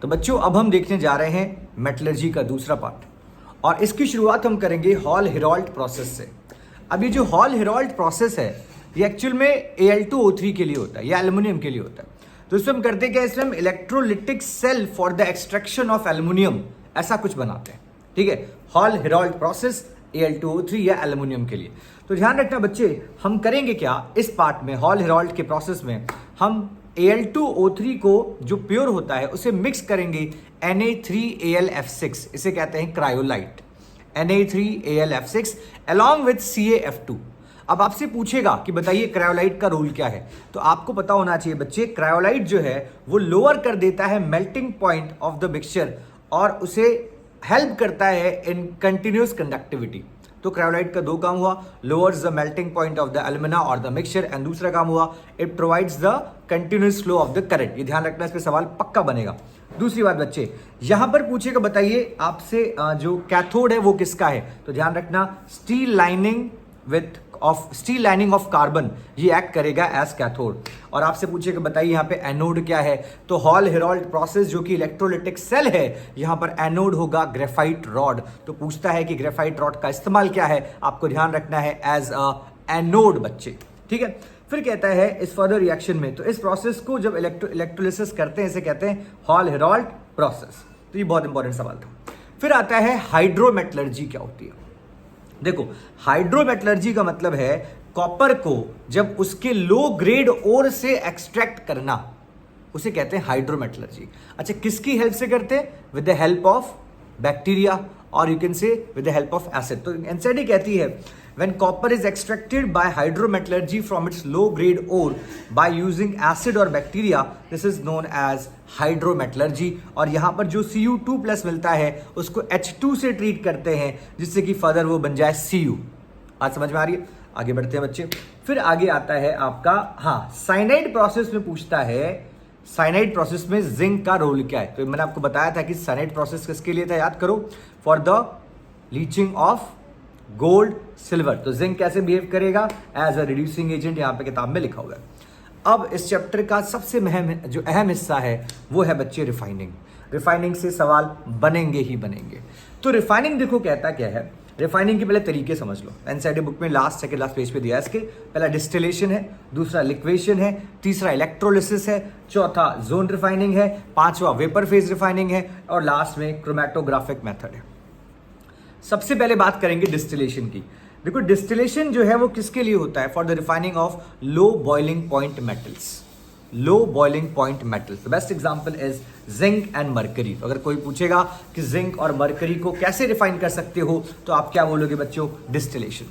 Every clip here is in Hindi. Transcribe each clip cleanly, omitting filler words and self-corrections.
तो बच्चों अब हम देखने जा रहे हैं मेटलर्जी का दूसरा पार्ट और इसकी शुरुआत हम करेंगे हॉल हेरोल्ड प्रोसेस से। अब ये जो हॉल हेरोल्ड प्रोसेस है ये एक्चुअल में Al2O3 के लिए होता है या एल्युमिनियम के लिए होता है। तो इसमें हम करते क्या है, इसमें हम electrolytic cell for the extraction of aluminium ऐसा कुछ बनाते हैं। ठीक है, हॉल हेरोल्ड प्रोसेस Al2O3 या एल्युमिनियम के लिए। तो ध्यान रखना बच्चे, हम करेंगे क्या इस पार्ट में, हॉल हेरोल्ड के प्रोसेस में हम Al2O3 को जो प्योर होता है उसे मिक्स करेंगे Na3Al(F6), इसे कहते हैं cryolite, Na3Al(F6) along with CaF2। अब आपसे पूछेगा कि बताइए क्रायोलाइट का रोल क्या है, तो आपको पता होना चाहिए बच्चे, क्रायोलाइट जो है वो लोअर कर देता है melting point of the mixture और उसे हेल्प करता है इन कंटिन्यूस कंडक्टिविटी। तो क्रायोलाइट का दो काम हुआ, lowers the melting point of the alumina और द मिक्सचर, एंड दूसरा काम हुआ it provides the continuous flow of the current. ये ध्यान रखना, इस पे सवाल पक्का बनेगा। दूसरी बात बच्चे, यहां पर पूछेगा बताइए आपसे जो कैथोड है वो किसका है, तो ध्यान रखना स्टील लाइनिंग ऑफ कार्बन ये एक्ट करेगा एज कैथोड। और आपसे पूछेगा बताइए यहाँ पे एनोड क्या है, तो हॉल हेरोल्ड प्रोसेस जो कि इलेक्ट्रोलिटिक सेल है, यहाँ पर एनोड होगा ग्रेफाइट रॉड। तो पूछता है कि ग्रेफाइट रॉड का इस्तेमाल क्या है, आपको ध्यान रखना है एज अ एनोड बच्चे। ठीक है, फिर कहता है इस फर्दर रिएक्शन में, तो इस प्रोसेस को जब इलेक्ट्रोलिसिस करते हैं इसे कहते हैं हॉल हेरोल्ड प्रोसेस। तो ये बहुत इंपॉर्टेंट सवाल था। फिर आता है हाइड्रोमेटलर्जी क्या होती है। देखो, हाइड्रोमेटलर्जी का मतलब है कॉपर को जब उसके लो ग्रेड ओर से एक्सट्रैक्ट करना, उसे कहते हैं हाइड्रोमेटलर्जी। अच्छा, किसकी हेल्प से करते हैं, with the help of bacteria और you can say with the help of acid. तो एनसीईआरटी कहती है when copper is extracted by hydrometallurgy from its low grade ore by using acid or bacteria, this is known as hydrometallurgy। और यहाँ पर जो Cu2+ मिलता है उसको H2 से ट्रीट करते हैं जिससे कि फर्दर वो बन जाए Cu। आज समझ में आ रही है, आगे बढ़ते हैं बच्चे। फिर आगे आता है आपका, हाँ, साइनाइड प्रोसेस में पूछता है, साइनाइड प्रोसेस में जिंक का रोल क्या है। तो मैंने आपको बताया था कि साइनाइड प्रोसेस किसके लिए था, याद करो, for the leaching of gold silver. तो जिंक कैसे बिहेव करेगा, एज अ रिड्यूसिंग एजेंट, यहां पे किताब में लिखा हुआ है। अब इस चैप्टर का सबसे अहम हिस्सा है वो है बच्चे रिफाइनिंग। रिफाइनिंग से सवाल बनेंगे ही बनेंगे। तो रिफाइनिंग देखो कहता क्या है, रिफाइनिंग के पहले तरीके समझ लो, एनसीईआरटी बुक में सेकंड लास्ट पेज पे दिया है इसके। पहला डिस्टिलेशन है, दूसरा लिक्वेशन है, तीसरा इलेक्ट्रोलिसिस है, चौथा जोन रिफाइनिंग है, पांचवा वेपर फेज रिफाइनिंग है और लास्ट में क्रोमैटोग्राफिक मेथड है। सबसे पहले बात करेंगे डिस्टिलेशन की। देखो, डिस्टिलेशन जो है वो किसके लिए होता है, for the refining of low boiling point metals. Low boiling point metals, the best example is zinc and mercury. तो अगर कोई पूछेगा कि जिंक और मरकरी को कैसे रिफाइन कर सकते हो, तो आप क्या बोलोगे बच्चों, डिस्टिलेशन।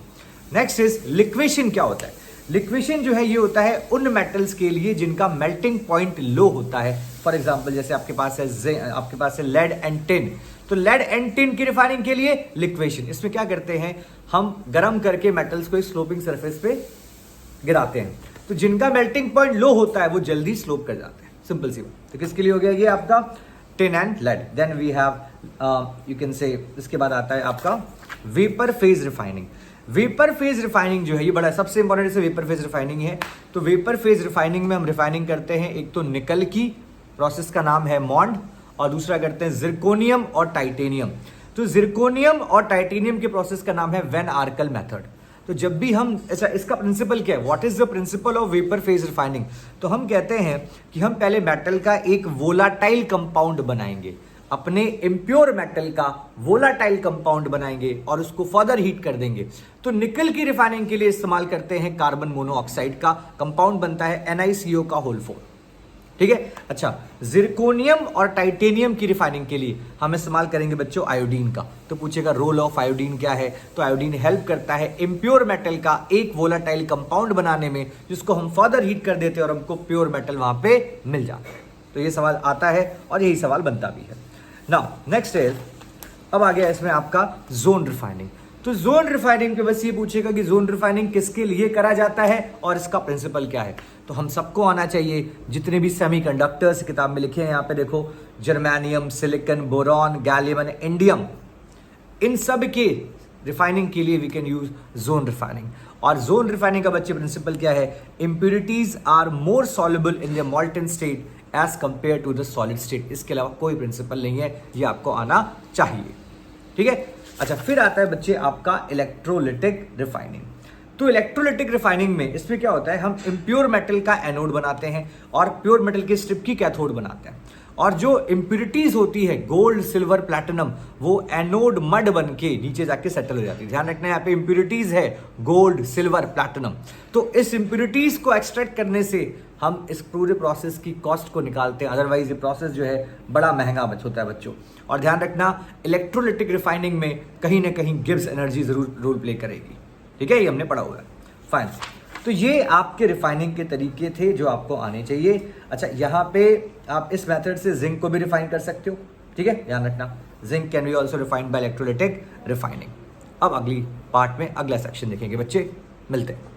Next is liquation. क्या होता है लिक्वेशन, जो है ये होता है उन मेटल्स के लिए जिनका मेल्टिंग पॉइंट लो होता है। फॉर एग्जाम्पल जैसे आपके पास है लेड एंड टिन, तो लेड एंड टिन की रिफाइनिंग के लिए लिक्वेशन। इसमें क्या करते हैं, हम गर्म करके मेटल्स को एक स्लोपिंग सरफेस पे गिराते हैं, तो जिनका मेल्टिंग पॉइंट लो होता है वो जल्दी स्लोप कर जाते हैं। सिंपल सी बात। तो किसके लिए हो गया ये आपका tin and lead. Then we have you can say, इसके बाद आता है आपका vapour phase refining. Vapour phase refining जो है ये बड़ा सबसे इंपॉर्टेंट से वेपर फेज रिफाइनिंग है। तो वेपर फेज रिफाइनिंग में हम रिफाइनिंग करते हैं, एक तो निकल की, प्रोसेस का नाम है मॉन्ड, और दूसरा करते हैं जिरकोनियम और टाइटेनियम। तो जिरकोनियम और टाइटेनियम के प्रोसेस का नाम है वेन आर्कल मेथड। तो जब भी हम ऐसा, इसका प्रिंसिपल क्या है, what is the principle of vapour phase refining, तो हम कहते हैं कि हम पहले मेटल का एक वोलाटाइल कंपाउंड बनाएंगे, अपने इम्प्योर मेटल का वोलाटाइल कंपाउंड बनाएंगे और उसको फर्दर हीट कर देंगे। तो निकल की रिफाइनिंग के लिए इस्तेमाल करते हैं कार्बन मोनोऑक्साइड का, कंपाउंड बनता है NiCO का होल 4। ठीक है। अच्छा, जिरकोनियम और टाइटेनियम की रिफाइनिंग के लिए हम इस्तेमाल करेंगे बच्चों आयोडीन का। तो पूछेगा रोल ऑफ आयोडीन क्या है, तो आयोडीन हेल्प करता है इम्प्योर मेटल का एक वोलाटाइल कंपाउंड बनाने में, जिसको हम फर्दर हीट कर देते हैं और हमको प्योर मेटल वहां पे मिल जाता है। तो ये सवाल आता है और यही सवाल बनता भी है। नाउ नेक्स्ट इज, अब आ गया इसमें आपका जोन रिफाइनिंग। तो जोन रिफाइनिंग पे बस ये पूछेगा कि जोन रिफाइनिंग किसके लिए करा जाता है और इसका प्रिंसिपल क्या है। तो हम सबको आना चाहिए, जितने भी सेमीकंडक्टर्स किताब में लिखे हैं, यहाँ पे देखो, germanium, silicon, boron, gallium and indium, इन सब के रिफाइनिंग के लिए we can use zone refining. और जोन रिफाइनिंग का बच्चे प्रिंसिपल क्या है, impurities are more soluble in the molten state as compared to the solid state. इसके अलावा कोई प्रिंसिपल नहीं है, ये आपको आना चाहिए। ठीक है। अच्छा, फिर आता है बच्चे आपका इलेक्ट्रोलिटिक रिफाइनिंग। तो इलेक्ट्रोलिटिक रिफाइनिंग में इसमें क्या होता है, हम इम्प्योर मेटल का एनोड बनाते हैं और प्योर मेटल की स्ट्रिप की कैथोड बनाते हैं, और जो इम्प्योरिटीज होती है गोल्ड सिल्वर प्लैटिनम वो एनोड मड बन के नीचे जाके सेटल हो जाती है। ध्यान रखना, यहाँ पे इम्प्योरिटीज है गोल्ड सिल्वर प्लैटिनम। तो इस इम्प्योरिटीज को एक्सट्रैक्ट करने से हम इस पूरे प्रोसेस की कॉस्ट को निकालते हैं, अदरवाइज ये प्रोसेस जो है बड़ा महंगा होता है बच्चों। और ध्यान रखना, इलेक्ट्रोलिटिक रिफाइनिंग में कहीं ना कहीं गिब्स एनर्जी जरूर रोल प्ले करेगी। ठीक है, ये हमने पढ़ा हुआ है। फाइन, तो ये आपके रिफाइनिंग के तरीके थे जो आपको आने चाहिए। अच्छा, यहाँ पे आप इस मेथड से जिंक को भी रिफाइन कर सकते हो। ठीक है, ध्यान रखना, zinc can be also refined by electrolytic refining. अब अगली पार्ट में अगला सेक्शन देखेंगे बच्चे, मिलते हैं।